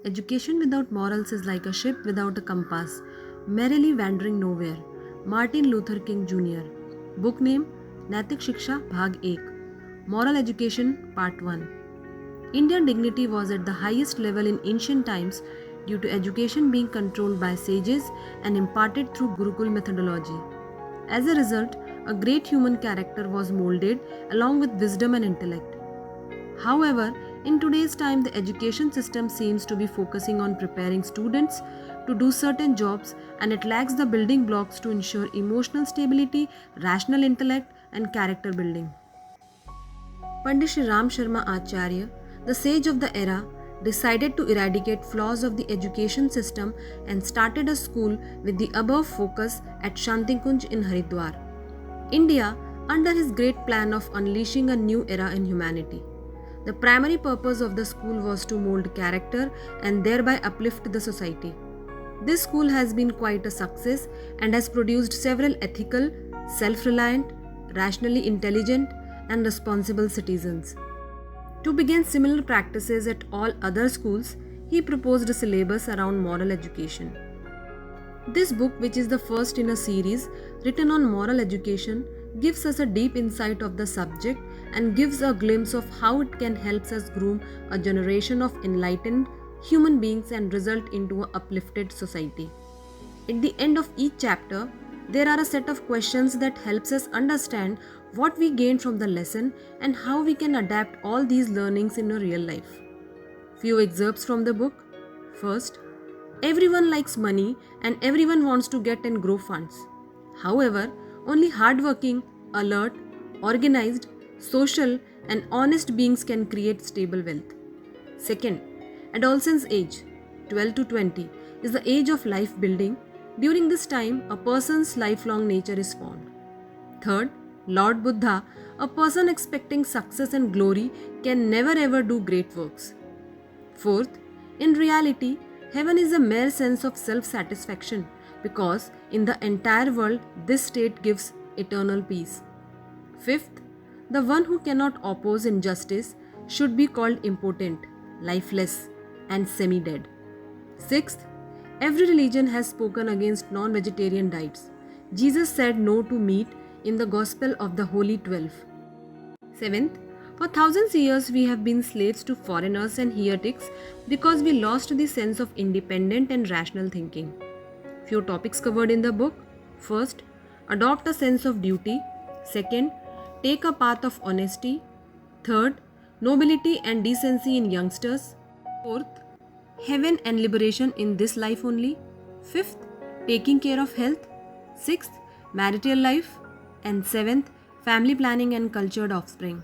Education without morals is like a ship without a compass, merrily wandering nowhere. Martin Luther King Jr. Book name Naitik Shiksha Bhag 1. Moral Education Part 1. Indian dignity was at the highest level in ancient times due to education being controlled by sages and imparted through Gurukul methodology. As a result, a great human character was molded along with wisdom and intellect. However, in today's time, the education system seems to be focusing on preparing students to do certain jobs and it lacks the building blocks to ensure emotional stability, rational intellect, and character building. Pandit Shri Ram Sharma Acharya, the sage of the era, decided to eradicate flaws of the education system and started a school with the above focus at Shantikunj in Haridwar, India, under his great plan of unleashing a new era in humanity. The primary purpose of the school was to mold character and thereby uplift the society. This school has been quite a success and has produced several ethical, self reliant, rationally intelligent, and responsible citizens. To begin similar practices at all other schools, he proposed a syllabus around moral education. This book, which is the first in a series written on moral education, gives us a deep insight of the subject and gives a glimpse of how it can help us groom a generation of enlightened human beings and result into an uplifted society. At the end of each chapter, there are a set of questions that helps us understand what we gained from the lesson and how we can adapt all these learnings in a real life. Few excerpts from the book. First, everyone likes money and everyone wants to get and grow funds. However, only hardworking, alert, organized, social, and honest beings can create stable wealth. Second, adolescence age 12 to 20 is the age of life building. During this time, a person's lifelong nature is formed. Third, Lord Buddha, a person expecting success and glory can never ever do great works. Fourth, in reality, heaven is a mere sense of self-satisfaction because in the entire world this state gives eternal peace. Fifth, the one who cannot oppose injustice should be called impotent, lifeless, and semi-dead. Sixth, every religion has spoken against non-vegetarian diets. Jesus said no to meat in the Gospel of the Holy 12. Seventh, for thousands of years we have been slaves to foreigners and heretics because we lost the sense of independent and rational thinking. Few topics covered in the book. First, adopt a sense of duty. Second, take a path of honesty. Third, nobility and decency in youngsters. Fourth, heaven and liberation in this life only. Fifth, taking care of health. Sixth, marital life. And seventh, family planning and cultured offspring.